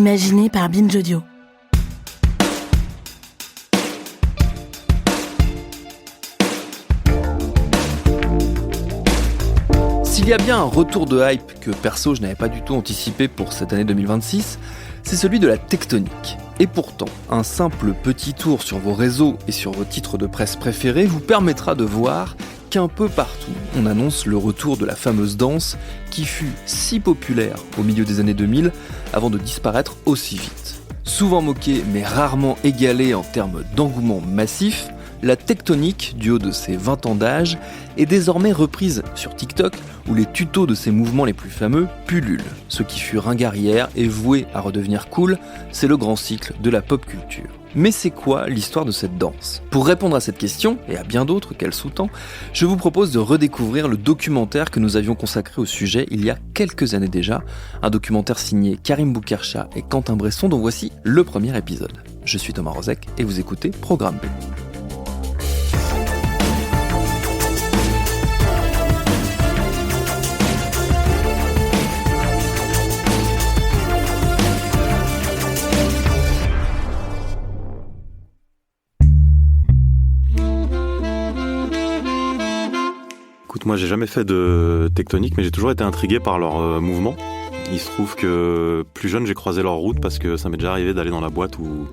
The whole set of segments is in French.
Imaginé par Binge Audio. S'il y a bien un retour de hype que perso je n'avais pas du tout anticipé pour cette année 2026, c'est celui de la tectonique. Et pourtant, un simple petit tour sur vos réseaux et sur vos titres de presse préférés vous permettra de voir qu'un peu partout, on annonce le retour de la fameuse danse qui fut si populaire au milieu des années 2000 avant de disparaître aussi vite. Souvent moquée mais rarement égalée en termes d'engouement massif, la tectonique, du haut de ses 20 ans d'âge, est désormais reprise sur TikTok où les tutos de ses mouvements les plus fameux pullulent. Ce qui fut ringard hier et voué à redevenir cool, c'est le grand cycle de la pop culture. Mais c'est quoi l'histoire de cette danse ? Pour répondre à cette question, et à bien d'autres qu'elle sous-tend, je vous propose de redécouvrir le documentaire que nous avions consacré au sujet il y a quelques années déjà, un documentaire signé Karim Boukercha et Quentin Bresson dont voici le premier épisode. Je suis Thomas Rozek et vous écoutez Programme B. Moi, j'ai jamais fait de tectonique, mais j'ai toujours été intrigué par leurs mouvements. Il se trouve que plus jeune, j'ai croisé leur route parce que ça m'est déjà arrivé d'aller dans la boîte où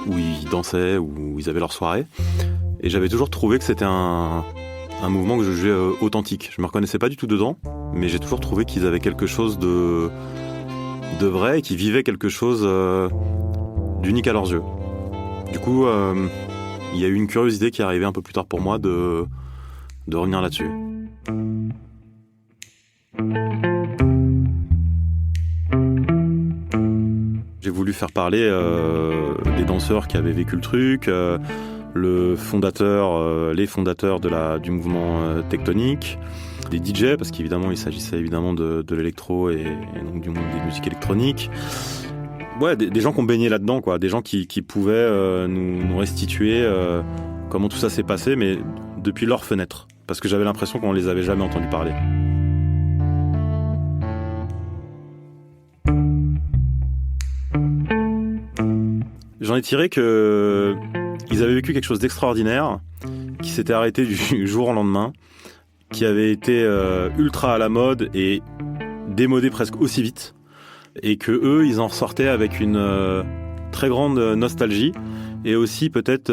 ils dansaient, où ils avaient leur soirée. Et j'avais toujours trouvé que c'était un mouvement que je jugeais authentique. Je me reconnaissais pas du tout dedans, mais j'ai toujours trouvé qu'ils avaient quelque chose de vrai et qu'ils vivaient quelque chose d'unique à leurs yeux. Du coup, il y a eu une curiosité qui est arrivée un peu plus tard pour moi de revenir là-dessus. J'ai voulu faire parler des danseurs qui avaient vécu le truc, les fondateurs du mouvement tectonique, des DJ, parce qu'évidemment il s'agissait évidemment de l'électro et donc du monde des musiques électroniques. Ouais, des gens qui ont baigné là-dedans, quoi, des gens qui pouvaient nous restituer comment tout ça s'est passé, mais depuis leur fenêtre. Parce que j'avais l'impression qu'on ne les avait jamais entendus parler. J'en ai tiré qu'ils avaient vécu quelque chose d'extraordinaire, qui s'était arrêté du jour au lendemain, qui avait été ultra à la mode et démodé presque aussi vite, et que eux, ils en ressortaient avec une très grande nostalgie, et aussi peut-être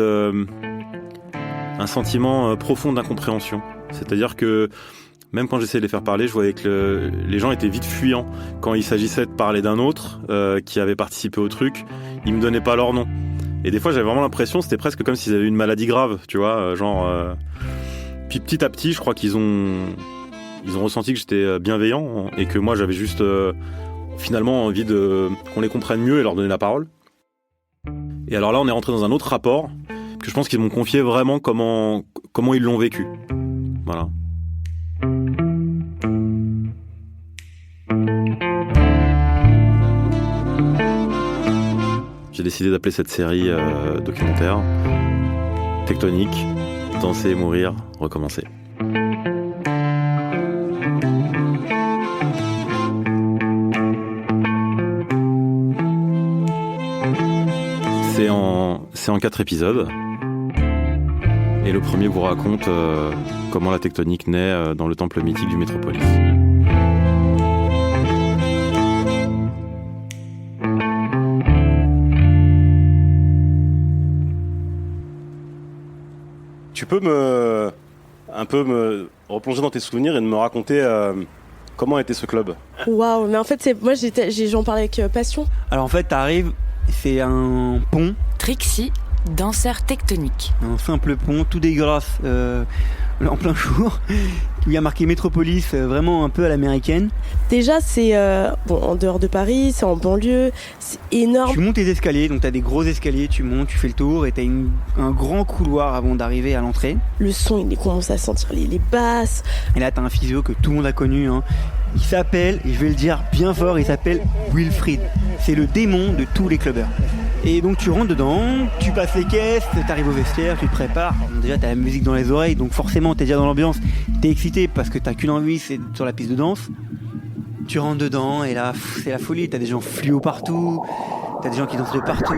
un sentiment profond d'incompréhension. C'est-à-dire que même quand j'essayais de les faire parler, je voyais que les gens étaient vite fuyants. Quand il s'agissait de parler d'un autre qui avait participé au truc, ils me donnaient pas leur nom. Et des fois, j'avais vraiment l'impression, c'était presque comme s'ils avaient une maladie grave, tu vois, Puis petit à petit, je crois qu'ils ont ressenti que j'étais bienveillant et que moi, j'avais juste finalement envie qu'on les comprenne mieux et leur donner la parole. Et alors là, on est rentré dans un autre rapport que je pense qu'ils m'ont confié vraiment comment ils l'ont vécu. Voilà. J'ai décidé d'appeler cette série documentaire Tectonique, danser, mourir, recommencer. C'est en 4 épisodes. Et le premier vous raconte comment la tectonique naît dans le temple mythique du Métropolis. Tu peux me replonger dans tes souvenirs et de me raconter comment était ce club ? Waouh, mais en fait, j'en parlais avec passion. Alors en fait, t'arrives, c'est un pont. Trixie, danseur tectonique. Un simple pont, tout dégueulasse, en plein jour. Il y a marqué Métropolis, vraiment un peu à l'américaine. Déjà, c'est en dehors de Paris, c'est en banlieue, c'est énorme. Tu montes les escaliers, donc t'as des gros escaliers, tu montes, tu fais le tour et t'as un grand couloir avant d'arriver à l'entrée. Le son, il commence à sentir les basses. Et là, t'as un physio que tout le monde a connu, hein. Il s'appelle, et je vais le dire bien fort, il s'appelle Wilfried. C'est le démon de tous les clubbers. Et donc tu rentres dedans, tu passes les caisses, t'arrives au vestiaire, tu te prépares. Déjà t'as la musique dans les oreilles, donc forcément t'es déjà dans l'ambiance. T'es excité parce que t'as qu'une envie, c'est sur la piste de danse. Tu rentres dedans et là, c'est la folie. T'as des gens fluo partout, t'as des gens qui dansent de partout.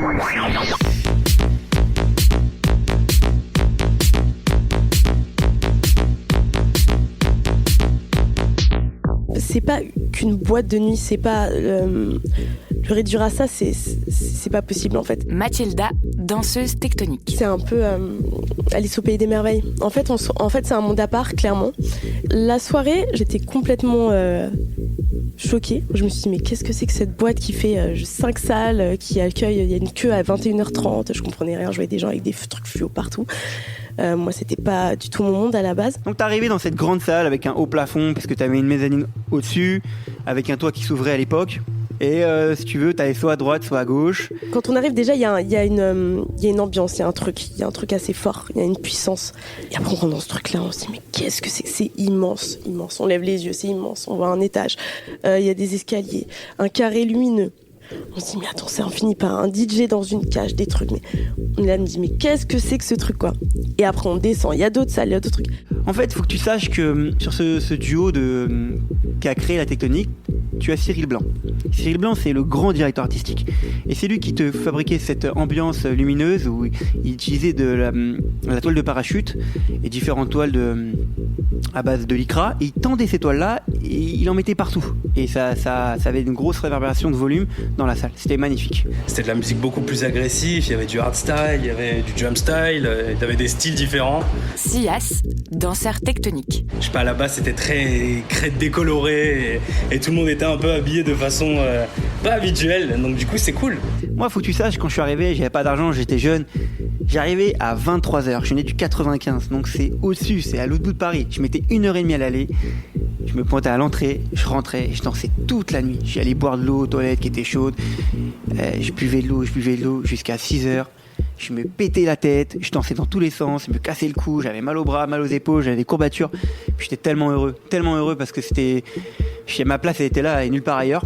C'est pas qu'une boîte de nuit, c'est pas le réduire à ça, c'est pas possible en fait. Mathilda, danseuse tectonique. C'est un peu Alice au pays des merveilles. En fait, c'est un monde à part, clairement. La soirée, j'étais complètement choquée. Je me suis dit, mais qu'est-ce que c'est que cette boîte qui fait 5 salles, qui accueille, il y a une queue à 21h30, je comprenais rien, je voyais des gens avec des trucs fluo partout. Moi, c'était pas du tout mon monde à la base. Donc t'es arrivé dans cette grande salle avec un haut plafond, parce que t'avais une mezzanine au-dessus, avec un toit qui s'ouvrait à l'époque. Et si tu veux, t'allais soit à droite, soit à gauche. Quand on arrive, déjà, il y a une ambiance, il y a un truc assez fort, il y a une puissance. Et après, on rentre dans ce truc-là, on se dit, mais qu'est-ce que c'est que c'est immense, immense. On lève les yeux, c'est immense, on voit un étage. Il y a des escaliers, un carré lumineux. On se dit, mais attends, ça en finit pas. Un DJ dans une cage, des trucs. Mais on me dit, mais qu'est-ce que c'est que ce truc, quoi? Et après, on descend. Il y a d'autres salles, il y a d'autres trucs. En fait, il faut que tu saches que sur ce duo qui a créé la tectonique, tu as Cyril Blanc. Cyril Blanc, c'est le grand directeur artistique. Et c'est lui qui te fabriquait cette ambiance lumineuse où il utilisait de la toile de parachute et différentes toiles à base de lycra. Et il tendait ces toiles-là et il en mettait partout. Et ça avait une grosse réverbération de volume dans la salle. C'était magnifique. C'était de la musique beaucoup plus agressive. Il y avait du hardstyle, il y avait du drumstyle, il y avait des styles différents. Sias, danseur tectonique. Je sais pas, là-bas c'était très crête décolorée et tout le monde était un peu habillé de façon pas habituelle. Donc du coup c'est cool. Moi, faut que tu saches, quand je suis arrivé, j'avais pas d'argent, j'étais jeune. J'arrivais à 23h. Je suis né du 95, donc c'est au-dessus, c'est à l'autre bout de Paris. Je mettais 1h30 à l'aller. Je me pointais à l'entrée, je rentrais, je dansais toute la nuit. J'allais boire de l'eau aux toilettes qui était chaude. Je buvais de l'eau jusqu'à 6h. Je me pétais la tête, je dansais dans tous les sens, je me cassais le cou, j'avais mal aux bras, mal aux épaules, j'avais des courbatures. Puis j'étais tellement heureux parce que ma place elle était là et nulle part ailleurs.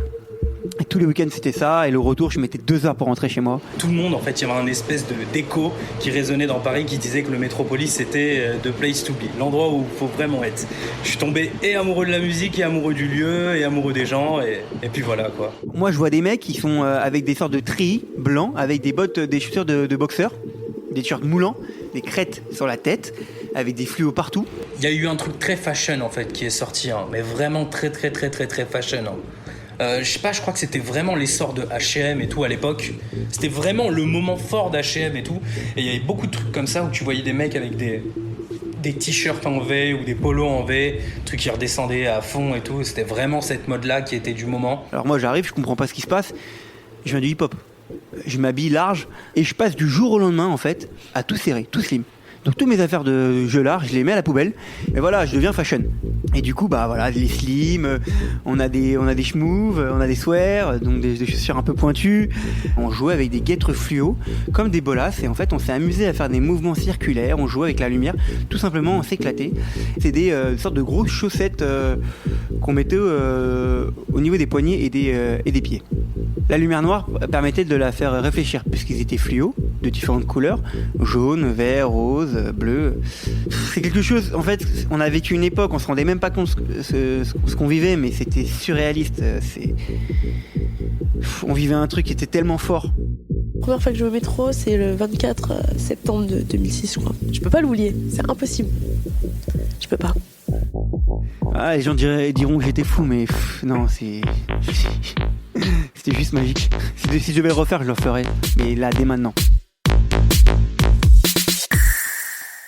Et tous les week-ends c'était ça, et le retour je mettais 2 heures pour rentrer chez moi. Tout le monde, en fait, il y avait un espèce d'écho qui résonnait dans Paris qui disait que le Métropolis c'était the place to be, l'endroit où il faut vraiment être. Je suis tombé et amoureux de la musique, et amoureux du lieu, et amoureux des gens, et puis voilà quoi. Moi je vois des mecs qui sont avec des sortes de treillis blancs, avec des bottes, des chaussures de boxeurs, des t-shirts moulants, des crêtes sur la tête, avec des fluos partout. Il y a eu un truc très fashion en fait qui est sorti, mais vraiment très très très très très fashion. Je sais pas, je crois que c'était vraiment l'essor de H&M et tout à l'époque. C'était vraiment le moment fort d'H&M et tout. Et il y avait beaucoup de trucs comme ça où tu voyais des mecs avec des t-shirts en V ou des polos en V, trucs qui redescendaient à fond et tout. C'était vraiment cette mode-là qui était du moment. Alors moi j'arrive, je comprends pas ce qui se passe. Je viens du hip-hop. Je m'habille large et je passe du jour au lendemain en fait à tout serré, tout slim. Donc toutes mes affaires de jeu large, je les mets à la poubelle. Et voilà, je deviens fashion. Et du coup, bah voilà, les slims, on a des schmouves, on a des swears, donc des chaussures un peu pointues. On jouait avec des guêtres fluo, comme des bolas. Et en fait, on s'est amusé à faire des mouvements circulaires. On jouait avec la lumière. Tout simplement, on s'éclatait. C'est des sortes de grosses chaussettes qu'on mettait au niveau des poignets et des pieds. La lumière noire permettait de la faire réfléchir, puisqu'ils étaient fluo, de différentes couleurs, jaune, vert, rose, bleu. C'est quelque chose, en fait, on a vécu une époque, on se rendait même pas compte ce qu'on vivait, mais c'était surréaliste. On vivait un truc qui était tellement fort. La première fois que je vais au métro, c'est le 24 septembre de 2006, je crois. Je peux pas l'oublier, c'est impossible. Je peux pas. Ah, les gens diront que j'étais fou, mais non, c'était juste magique. Si je devais le refaire, je le referais. Mais là, dès maintenant.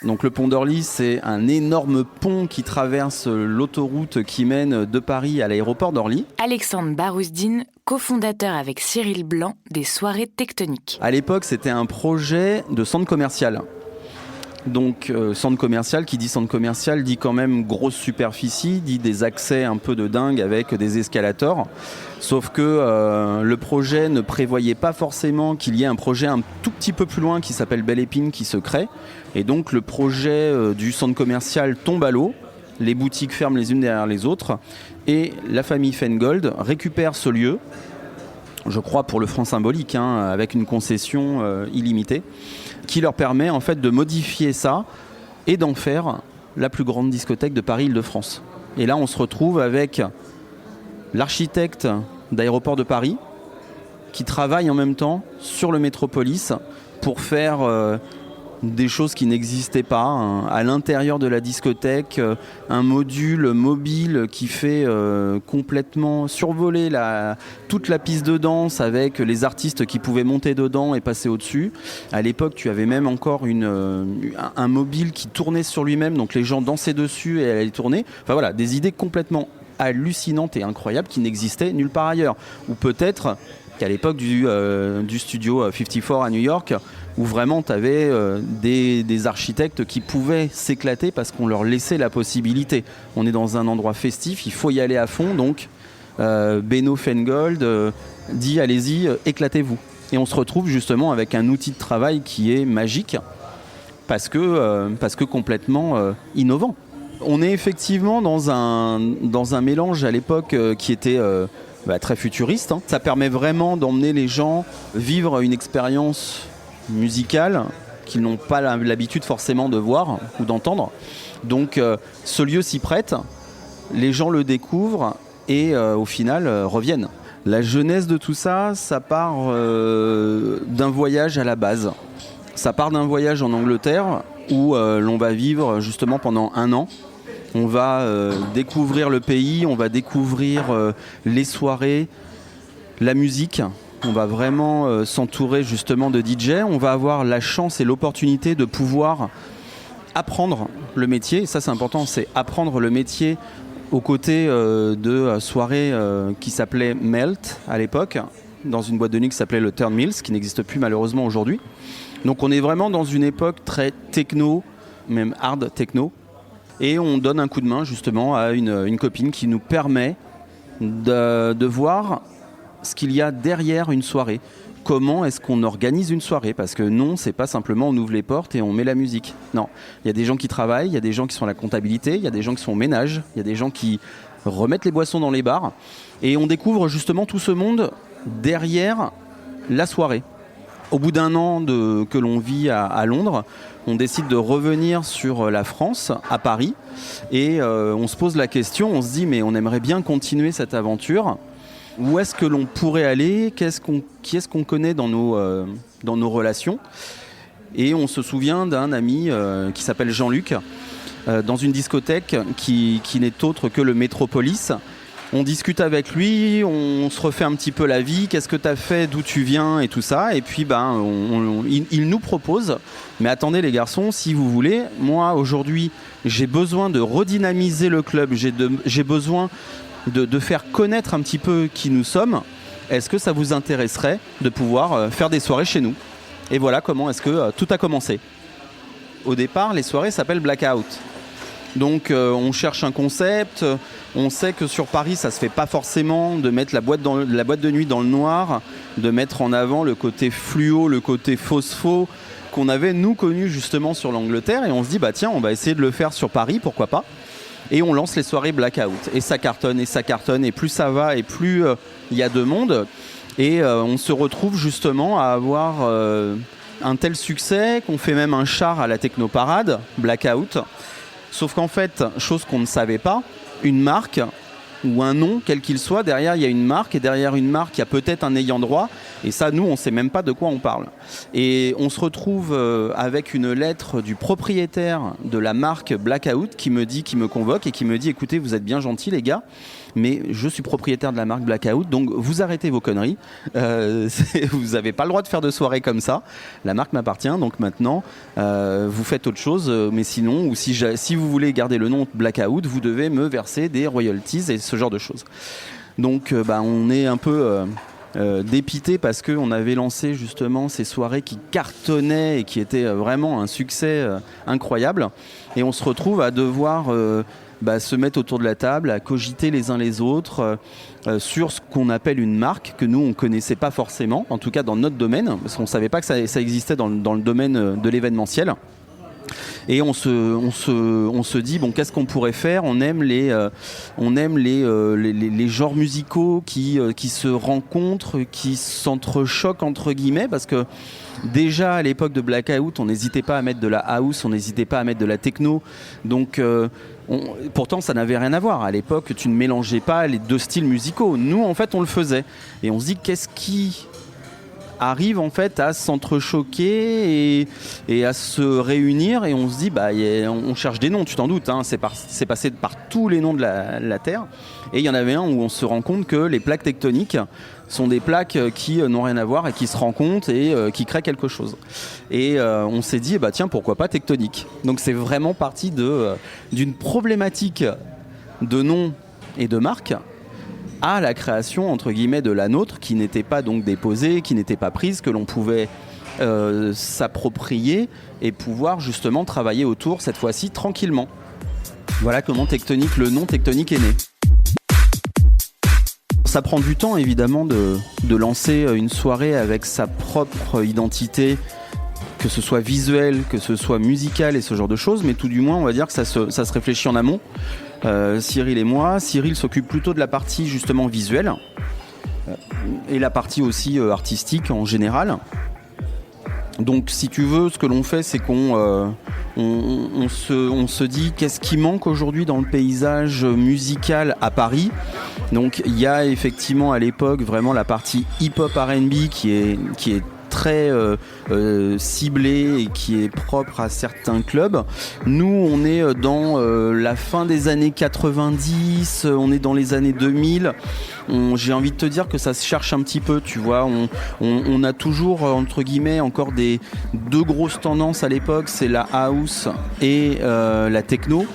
Donc le pont d'Orly, c'est un énorme pont qui traverse l'autoroute qui mène de Paris à l'aéroport d'Orly. Alexandre Barouzdine, cofondateur avec Cyril Blanc des soirées tectoniques. À l'époque, c'était un projet de centre commercial. Donc centre commercial, qui dit centre commercial dit quand même grosse superficie, dit des accès un peu de dingue avec des escalators. Sauf que le projet ne prévoyait pas forcément qu'il y ait un projet un tout petit peu plus loin qui s'appelle Belle Épine qui se crée. Et donc le projet du centre commercial tombe à l'eau, les boutiques ferment les unes derrière les autres et la famille Feingold récupère ce lieu, je crois pour le franc symbolique, avec une concession illimitée, qui leur permet en fait de modifier ça et d'en faire la plus grande discothèque de Paris-Île-de-France. Et là on se retrouve avec l'architecte d'aéroport de Paris qui travaille en même temps sur le Métropolis pour faire des choses qui n'existaient pas, hein. À l'intérieur de la discothèque, un module mobile qui fait complètement survoler toute la piste de danse avec les artistes qui pouvaient monter dedans et passer au-dessus. À l'époque, tu avais même encore un mobile qui tournait sur lui-même, donc les gens dansaient dessus et allaient tourner. Enfin voilà, des idées complètement hallucinantes et incroyables qui n'existaient nulle part ailleurs. Ou peut-être qu'à l'époque du studio 54 à New York, où vraiment tu avais des architectes qui pouvaient s'éclater parce qu'on leur laissait la possibilité. On est dans un endroit festif, il faut y aller à fond, donc Benno Feingold dit allez-y, éclatez-vous. Et on se retrouve justement avec un outil de travail qui est magique parce que complètement innovant. On est effectivement dans un mélange à l'époque qui était très futuriste, hein. Ça permet vraiment d'emmener les gens vivre une expérience musicale qu'ils n'ont pas l'habitude forcément de voir ou d'entendre. Donc ce lieu s'y prête, les gens le découvrent et au final reviennent. La jeunesse de tout ça, ça part d'un voyage à la base. Ça part d'un voyage en Angleterre où l'on va vivre justement pendant 1 an. On va découvrir le pays, on va découvrir les soirées, la musique. On va vraiment s'entourer justement de DJ. On va avoir la chance et l'opportunité de pouvoir apprendre le métier. Et ça, c'est important, c'est apprendre le métier aux côtés de soirées qui s'appelaient Melt à l'époque, dans une boîte de nuit qui s'appelait le Turn Mills, qui n'existe plus malheureusement aujourd'hui. Donc on est vraiment dans une époque très techno, même hard techno. Et on donne un coup de main justement à une copine qui nous permet de voir ce qu'il y a derrière une soirée. Comment est-ce qu'on organise une soirée ? Parce que non, c'est pas simplement on ouvre les portes et on met la musique. Non, il y a des gens qui travaillent, il y a des gens qui sont à la comptabilité, il y a des gens qui sont au ménage, il y a des gens qui remettent les boissons dans les bars. Et on découvre justement tout ce monde derrière la soirée. Au bout d'1 an que l'on vit à Londres, on décide de revenir sur la France, à Paris. Et on se pose la question, on se dit mais on aimerait bien continuer cette aventure. Où est-ce que l'on pourrait aller ? Qui est-ce qu'on connaît dans nos relations ? Et on se souvient d'un ami qui s'appelle Jean-Luc, dans une discothèque qui n'est autre que le Métropolis. On discute avec lui, on se refait un petit peu la vie, qu'est-ce que tu as fait, d'où tu viens et tout ça. Et puis il nous propose, mais attendez les garçons, si vous voulez, moi aujourd'hui j'ai besoin de redynamiser le club, j'ai besoin de faire connaître un petit peu qui nous sommes. Est-ce que ça vous intéresserait de pouvoir faire des soirées chez nous ? Et voilà comment est-ce que tout a commencé. Au départ, les soirées s'appellent Blackout. Donc on cherche un concept, on sait que sur Paris ça se fait pas forcément de mettre la boîte de nuit dans le noir, de mettre en avant le côté fluo, le côté phospho qu'on avait nous connu justement sur l'Angleterre, et on se dit bah tiens on va essayer de le faire sur Paris, pourquoi pas. Et on lance les soirées Blackout et ça cartonne et plus ça va et plus il y a de monde et on se retrouve justement à avoir un tel succès qu'on fait même un char à la Technoparade Blackout. Sauf qu'en fait, chose qu'on ne savait pas, une marque ou un nom, quel qu'il soit, derrière il y a une marque, et derrière une marque il y a peut-être un ayant droit, et ça nous on ne sait même pas de quoi on parle. Et on se retrouve avec une lettre du propriétaire de la marque Blackout qui me convoque et qui me dit écoutez, vous êtes bien gentils les gars, mais je suis propriétaire de la marque Blackout, donc vous arrêtez vos conneries, vous n'avez pas le droit de faire de soirée comme ça, la marque m'appartient, donc maintenant vous faites autre chose, mais sinon, ou si vous voulez garder le nom Blackout, vous devez me verser des royalties et ce genre de choses. Donc on est un peu dépité parce qu'on avait lancé justement ces soirées qui cartonnaient et qui étaient vraiment un succès incroyable, et on se retrouve à devoir se mettre autour de la table, à cogiter les uns les autres sur ce qu'on appelle une marque que nous on connaissait pas forcément, en tout cas dans notre domaine, parce qu'on savait pas que ça existait dans le domaine de l'événementiel. Et on se dit bon, qu'est-ce qu'on pourrait faire ? On aime les genres musicaux qui se rencontrent, qui s'entrechoquent entre guillemets, parce que déjà à l'époque de Blackout, on n'hésitait pas à mettre de la house, on n'hésitait pas à mettre de la techno. Donc pourtant ça n'avait rien à voir. À l'époque, tu ne mélangeais pas les deux styles musicaux. Nous, en fait, on le faisait. Et on se dit qu'est-ce qui arrive en fait à s'entrechoquer et à se réunir, et on se dit on cherche des noms, tu t'en doutes, hein, c'est passé par tous les noms de la Terre, et il y en avait un où on se rend compte que les plaques tectoniques sont des plaques qui n'ont rien à voir et qui se rencontrent et qui créent quelque chose. Et on s'est dit tiens, pourquoi pas tectonique. Donc c'est vraiment parti d'une problématique de nom et de marque à la création entre guillemets de la nôtre, qui n'était pas donc déposée, qui n'était pas prise, que l'on pouvait s'approprier et pouvoir justement travailler autour cette fois-ci tranquillement. Voilà comment Tectonique, le nom Tectonique est né. Ça prend du temps évidemment de lancer une soirée avec sa propre identité, que ce soit visuel, que ce soit musical et ce genre de choses, mais tout du moins on va dire que ça se réfléchit en amont. Cyril et moi. Cyril s'occupe plutôt de la partie justement visuelle et la partie aussi artistique en général. Donc si tu veux, ce que l'on fait, c'est qu'on se dit qu'est-ce qui manque aujourd'hui dans le paysage musical à Paris. Donc il y a effectivement à l'époque vraiment la partie hip-hop R&B qui est très ciblé et qui est propre à certains clubs. Nous, on est dans la fin des années 90, on est dans les années 2000. J'ai envie de te dire que ça se cherche un petit peu, tu vois. On a toujours, entre guillemets, encore deux grosses tendances à l'époque, c'est la house et la techno,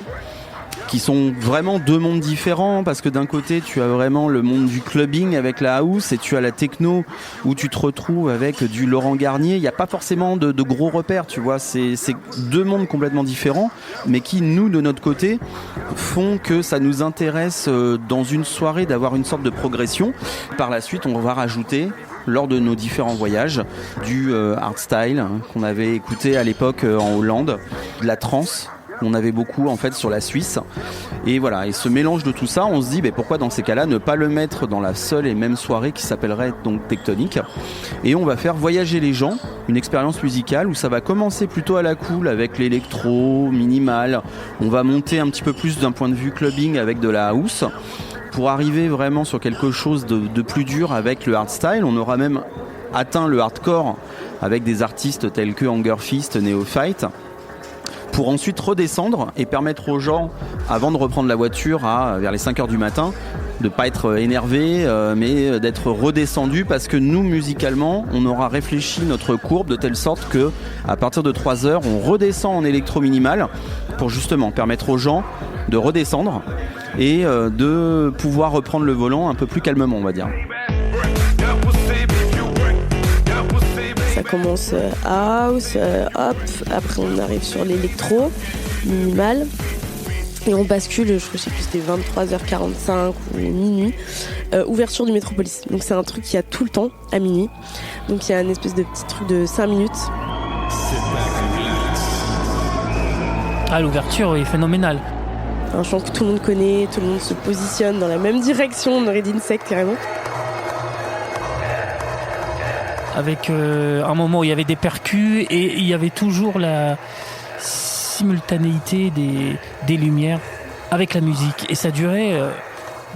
qui sont vraiment deux mondes différents, parce que d'un côté tu as vraiment le monde du clubbing avec la house, et tu as la techno où tu te retrouves avec du Laurent Garnier. Il n'y a pas forcément de gros repères, tu vois, c'est deux mondes complètement différents, mais qui, nous, de notre côté, font que ça nous intéresse dans une soirée d'avoir une sorte de progression. Par la suite, on va rajouter, lors de nos différents voyages, du hardstyle qu'on avait écouté à l'époque en Hollande, de la trance. On avait beaucoup en fait sur la Suisse, et voilà, et ce mélange de tout ça, on se dit pourquoi dans ces cas-là ne pas le mettre dans la seule et même soirée qui s'appellerait donc Tectonique, et on va faire voyager les gens, une expérience musicale où ça va commencer plutôt à la cool avec l'électro minimal, on va monter un petit peu plus d'un point de vue clubbing avec de la house, pour arriver vraiment sur quelque chose de plus dur avec le hardstyle. On aura même atteint le hardcore avec des artistes tels que Hungerfist, Neophyte, pour ensuite redescendre et permettre aux gens, avant de reprendre la voiture vers les 5h du matin, de ne pas être énervé, mais d'être redescendu, parce que nous, musicalement, on aura réfléchi notre courbe de telle sorte que à partir de 3h, on redescend en électro minimal pour justement permettre aux gens de redescendre et de pouvoir reprendre le volant un peu plus calmement, on va dire. Ça commence house, hop, après on arrive sur l'électro, minimal, et on bascule, je sais plus, c'était 23h45 ou minuit, ouverture du Métropolis. Donc c'est un truc qu'il y a tout le temps, à minuit. Donc il y a une espèce de petit truc de 5 minutes. Ah, l'ouverture est phénoménale. Un chant que tout le monde connaît, tout le monde se positionne dans la même direction, on aurait dit une secte carrément. Avec un moment où il y avait des percus et il y avait toujours la simultanéité des lumières avec la musique. Et ça durait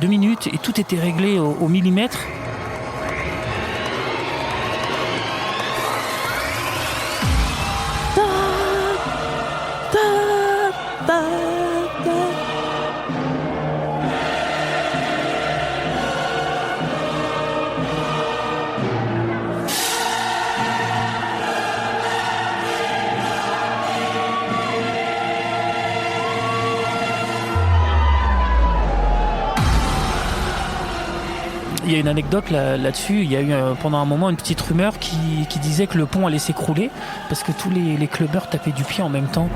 2 minutes et tout était réglé au millimètre. Il y a une anecdote là-dessus, il y a eu pendant un moment une petite rumeur qui disait que le pont allait s'écrouler parce que tous les clubbers tapaient du pied en même temps.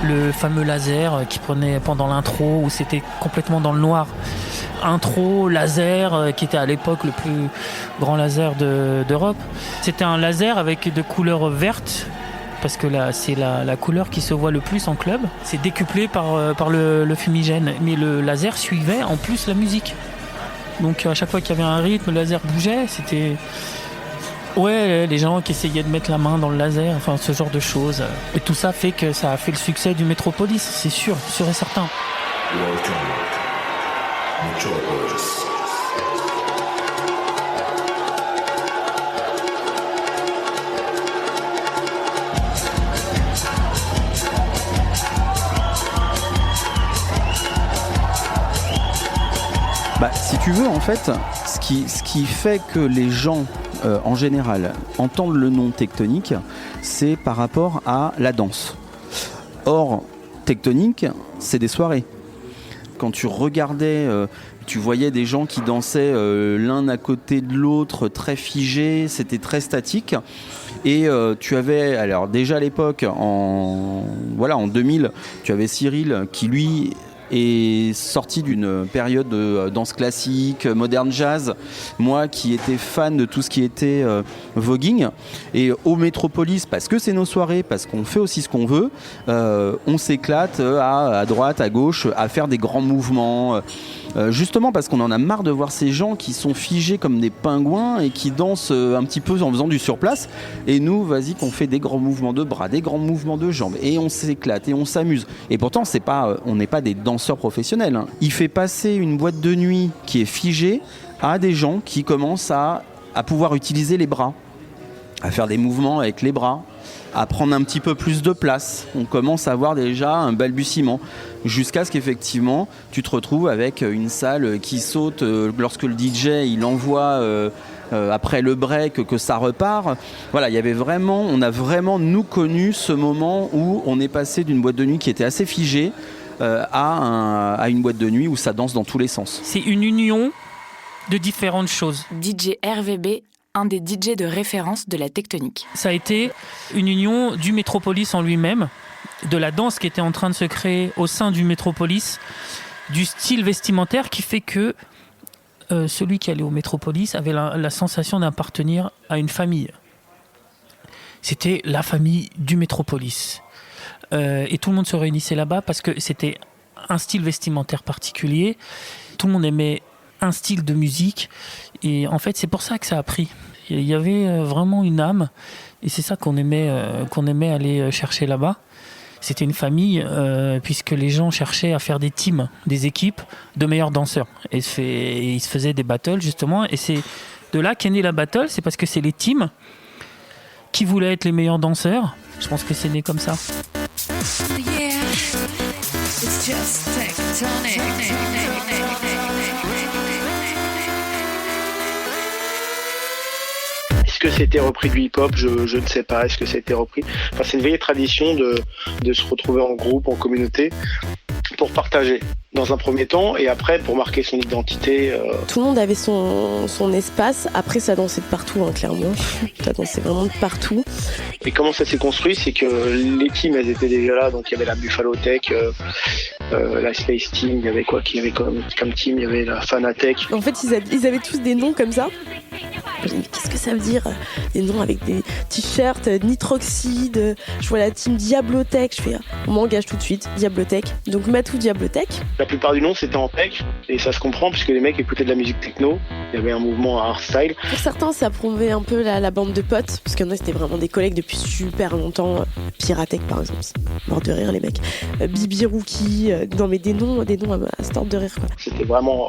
Le fameux laser qui prenait pendant l'intro où c'était complètement dans le noir. intro laser, qui était à l'époque le plus grand laser d'Europe. C'était un laser avec de couleur verte, parce que là, c'est la couleur qui se voit le plus en club. C'est décuplé par le fumigène. Mais le laser suivait en plus la musique. Donc à chaque fois qu'il y avait un rythme, le laser bougeait. C'était... Ouais, les gens qui essayaient de mettre la main dans le laser, enfin ce genre de choses. Et tout ça fait que ça a fait le succès du Metropolis, c'est sûr et certain. Si tu veux, en fait, ce qui fait que les gens, en général, entendent le nom Tectonic, c'est par rapport à la danse. Or, Tectonic, c'est des soirées. Quand tu regardais, tu voyais des gens qui dansaient l'un à côté de l'autre, très figés, c'était très statique. Et tu avais, alors déjà à l'époque, en 2000, tu avais Cyril qui, lui, est sorti d'une période de danse classique, moderne jazz. Moi qui étais fan de tout ce qui était voguing, et au Metropolis, parce que c'est nos soirées, parce qu'on fait aussi ce qu'on veut, on s'éclate à droite, à gauche, à faire des grands mouvements, justement parce qu'on en a marre de voir ces gens qui sont figés comme des pingouins et qui dansent un petit peu en faisant du surplace. Et nous, vas-y, qu'on fait des grands mouvements de bras, des grands mouvements de jambes, et on s'éclate et on s'amuse. Et pourtant, on n'est pas des danseurs professionnels, hein. Il fait passer une boîte de nuit qui est figée à des gens qui commencent à pouvoir utiliser les bras, à faire des mouvements avec les bras, à prendre un petit peu plus de place. On commence à avoir déjà un balbutiement, jusqu'à ce qu'effectivement tu te retrouves avec une salle qui saute lorsque le DJ il envoie après le break, que ça repart. Voilà, on a vraiment nous connu ce moment où on est passé d'une boîte de nuit qui était assez figée à une boîte de nuit où ça danse dans tous les sens. C'est une union de différentes choses. DJ RVB, un des DJ de référence de la Tectonic. Ça a été une union du Metropolis en lui-même, de la danse qui était en train de se créer au sein du Metropolis, du style vestimentaire qui fait que celui qui allait au Metropolis avait la sensation d'appartenir à une famille. C'était la famille du Metropolis. Et tout le monde se réunissait là-bas parce que c'était un style vestimentaire particulier. Tout le monde aimait un style de musique. Et en fait, c'est pour ça que ça a pris. Il y avait vraiment une âme. Et c'est ça qu'on aimait aller chercher là-bas. C'était une famille, puisque les gens cherchaient à faire des teams, des équipes de meilleurs danseurs. Et ils se faisaient des battles, justement. Et c'est de là qu'est née la battle. C'est parce que c'est les teams qui voulaient être les meilleurs danseurs. Je pense que c'est né comme ça. Yeah, it's just tectonic. Est-ce que c'était repris du hip-hop ? Je ne sais pas. Est-ce que ça a été repris ? Enfin, c'est une vieille tradition de se retrouver en groupe, en communauté, pour partager dans un premier temps, et après pour marquer son identité. Tout le monde avait son espace. Après, ça dansait de partout, hein, clairement. Ça dansait vraiment de partout. Et comment ça s'est construit ? C'est que les teams, elles étaient déjà là. Donc il y avait la Buffalo Tech, la Space Team, il y avait quoi qu'il y avait comme team ? Il y avait la Fanatech. En fait, ils avaient tous des noms comme ça. Je me dis, qu'est-ce que ça veut dire ? Des noms avec des t-shirts, Nitroxide, je vois la team Diablotech, je fais, on m'engage tout de suite, Diablotech. Donc Matou Diablotech. La plupart du nom c'était en tech, et ça se comprend puisque les mecs écoutaient de la musique techno, il y avait un mouvement à hardstyle. Pour certains, ça prouvait un peu la bande de potes, parce que nous c'était vraiment des collègues depuis super longtemps. Piratech par exemple, mort de rire les mecs. Bibi Rookie, non mais des noms à se tordre de rire quoi. C'était vraiment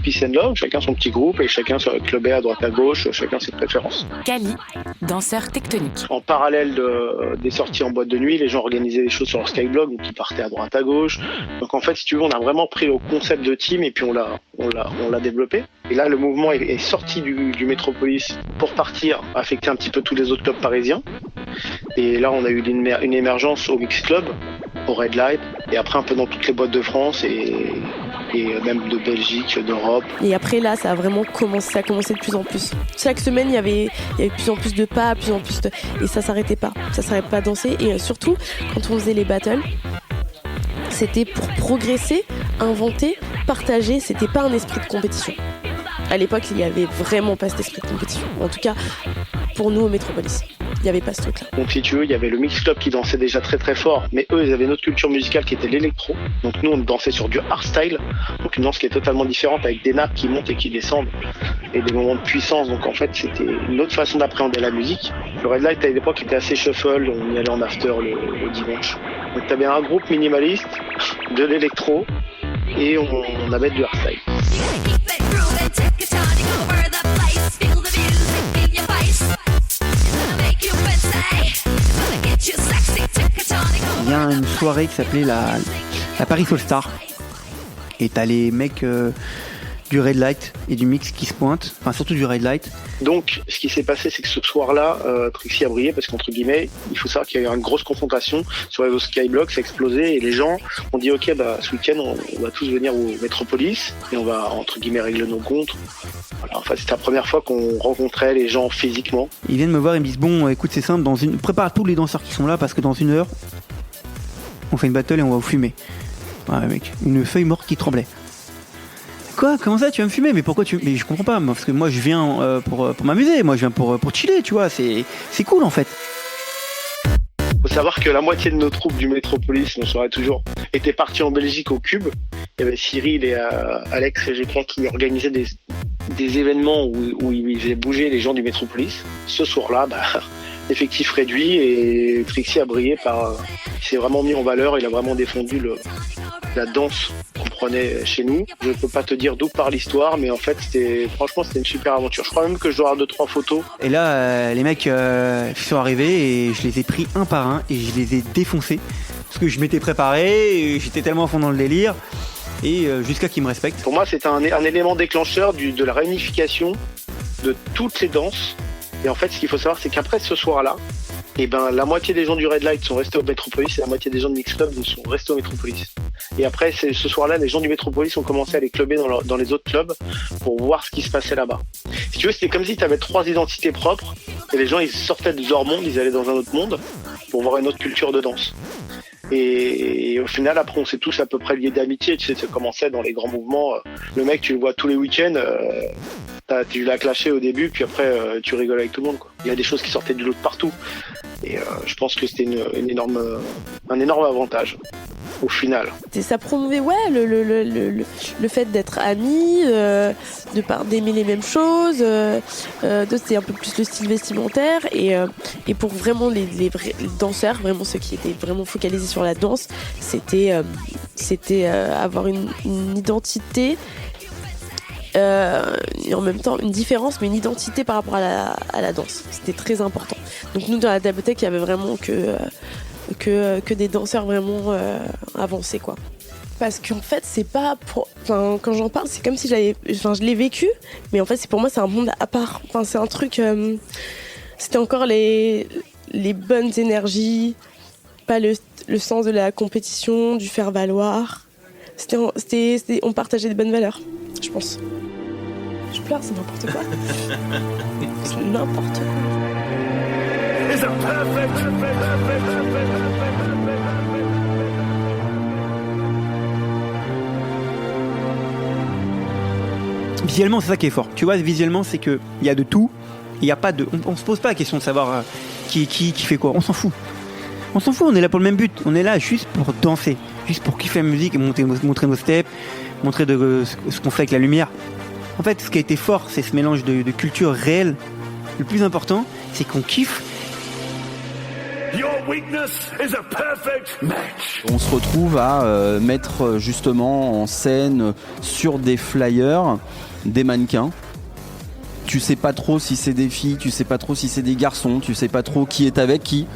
peace and love, chacun son petit groupe et chacun se clubait à droite à gauche, chacun ses préférences. Kali, danseur tectonique. En parallèle des sorties en boîte de nuit, les gens organisaient des choses sur leur Skyblog, donc ils partaient à droite à gauche. Donc en fait, si tu veux, on a vraiment pris le concept de team et puis on l'a développé. Et là, le mouvement est sorti du Metropolis pour partir, affecter un petit peu tous les autres clubs parisiens. Et là, on a eu une émergence au Mix Club, au Red Light, et après un peu dans toutes les boîtes de France et même de Belgique, d'Europe. Et après là, ça a commencé de plus en plus. Chaque semaine, il y avait de plus en plus de pas, et ça s'arrêtait pas. Ça s'arrêtait pas de danser. Et surtout, quand on faisait les battles, c'était pour progresser, inventer partager, c'était pas un esprit de compétition. À l'époque, il y avait vraiment pas cet esprit de compétition. En tout cas, pour nous au Métropolis, il n'y avait pas ce truc-là. Donc si tu veux, il y avait le mix club qui dansait déjà très très fort, mais eux, ils avaient une autre culture musicale qui était l'électro. Donc nous, on dansait sur du hardstyle, donc une danse qui est totalement différente avec des nappes qui montent et qui descendent et des moments de puissance. Donc en fait, c'était une autre façon d'appréhender la musique. Le Red Light à l'époque était assez shuffle, on y allait en after le dimanche. Donc tu avais un groupe minimaliste, de l'électro et on avait du hardstyle. Il y a une soirée qui s'appelait la Paris All Star. Et t'as les mecs du Red Light et du mix qui se pointent, enfin surtout du Red Light. Donc, ce qui s'est passé, c'est que ce soir-là, Trixie a brillé parce qu'entre guillemets, il faut savoir qu'il y a eu une grosse confrontation sur les Skyblock, ça a explosé et les gens ont dit ok, bah ce week-end, on va tous venir au Métropolis et on va entre guillemets régler nos comptes. Voilà, enfin, c'était la première fois qu'on rencontrait les gens physiquement. Ils viennent me voir et me disent bon, écoute, c'est simple, prépare tous les danseurs qui sont là parce que dans 1 heure, on fait une battle et on va vous fumer. Ouais, mec, une feuille morte qui tremblait. Quoi ? Comment ça tu vas me fumer ? Mais pourquoi tu... Mais je comprends pas, parce que moi je viens pour m'amuser, moi je viens pour chiller, tu vois, c'est cool en fait. Faut savoir que la moitié de nos troupes du Métropolis, on saurait toujours, étaient partis en Belgique au Cube. Il y avait Cyril et Alex, je crois, qui organisaient des événements où ils faisaient bouger les gens du Métropolis. Ce soir-là, effectif réduit et Trixie a brillé il s'est vraiment mis en valeur, il a vraiment défendu la danse qu'on prenait chez nous. Je peux pas te dire d'où part l'histoire, mais en fait franchement c'était une super aventure. Je crois même que je dois avoir 2-3 photos. Et là les mecs sont arrivés et je les ai pris un par un et je les ai défoncés parce que je m'étais préparé et j'étais tellement à fond dans le délire et jusqu'à qu'ils me respectent. Pour moi c'était un élément déclencheur de la réunification de toutes les danses. Et en fait, ce qu'il faut savoir, c'est qu'après ce soir-là, la moitié des gens du Red Light sont restés au Métropolis et la moitié des gens de Mix Club sont restés au Métropolis. Et après, ce soir-là, les gens du Métropolis ont commencé à les clubber dans les autres clubs pour voir ce qui se passait là-bas. Si tu veux, c'était comme si tu avais 3 identités propres et les gens, ils sortaient de leur monde, ils allaient dans un autre monde pour voir une autre culture de danse. Et au final, après, on s'est tous à peu près liés d'amitié. Tu sais, ça commençait dans les grands mouvements. Le mec, tu le vois tous les week-ends. Tu l'as clashé au début, puis après, tu rigoles avec tout le monde, quoi. Il y a des choses qui sortaient du lot de partout. Et je pense que c'était un énorme avantage, au final. Ça promouvait le fait d'être amis, d'aimer les mêmes choses, c'était un peu plus le style vestimentaire. Et pour vraiment les vrais danseurs, vraiment ceux qui étaient vraiment focalisés sur la danse, c'était avoir une identité. Et en même temps une différence, mais une identité par rapport à la danse. C'était très important. Donc nous dans la Dabothèque, il y avait vraiment que des danseurs vraiment avancés, quoi. Parce qu'en fait c'est pas quand j'en parle, c'est comme si je l'ai vécu, mais en fait pour moi c'est un monde à part. Enfin c'est un truc, c'était encore les bonnes énergies, pas le sens de la compétition, du faire valoir. On partageait des bonnes valeurs, je pense. Je pleure, c'est n'importe quoi. C'est n'importe quoi. Visuellement, c'est ça qui est fort. Tu vois, visuellement, c'est qu'il y a de tout. Il y a pas de. On se pose pas la question de savoir qui fait quoi. On s'en fout. On s'en fout, on est là pour le même but. On est là juste pour danser. Juste pour kiffer la musique et montrer nos steps, montrer ce qu'on fait avec la lumière. En fait, ce qui a été fort, c'est ce mélange de culture réelle. Le plus important, c'est qu'on kiffe. On se retrouve à mettre justement en scène sur des flyers des mannequins. Tu sais pas trop si c'est des filles, tu sais pas trop si c'est des garçons, tu sais pas trop qui est avec qui.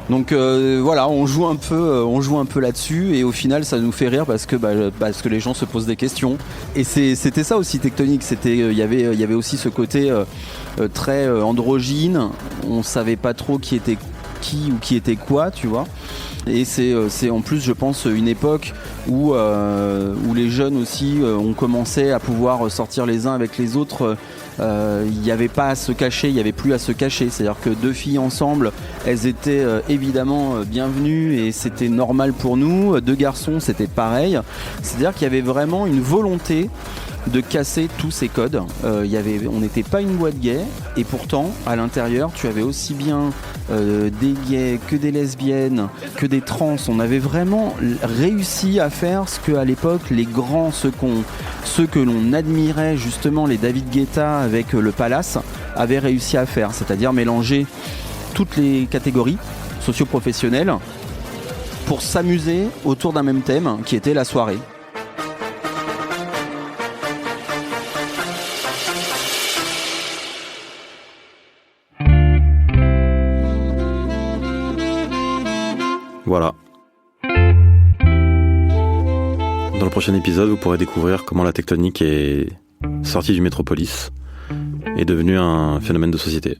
Donc voilà, on joue un peu là-dessus et au final ça nous fait rire parce que les gens se posent des questions. Et c'était ça aussi Tectonique, il y avait aussi ce côté très androgyne. On savait pas trop qui était qui ou qui était quoi, tu vois. Et c'est en plus, je pense, une époque où les jeunes aussi ont commencé à pouvoir sortir les uns avec les autres Il n'y avait pas à se cacher, il n'y avait plus à se cacher. C'est-à-dire que 2 filles ensemble, elles étaient évidemment bienvenues et c'était normal pour nous. 2 garçons, c'était pareil. C'est-à-dire qu'il y avait vraiment une volonté de casser tous ces codes. On n'était pas une boîte gay et pourtant à l'intérieur tu avais aussi bien des gays que des lesbiennes, que des trans. On avait vraiment réussi à faire ce qu'à l'époque les grands, ceux que l'on admirait justement, les David Guetta avec le Palace, avaient réussi à faire, c'est-à-dire mélanger toutes les catégories socio-professionnelles pour s'amuser autour d'un même thème qui était la soirée. Voilà. Dans le prochain épisode, vous pourrez découvrir comment la tectonique est sortie du métropolis et devenue un phénomène de société.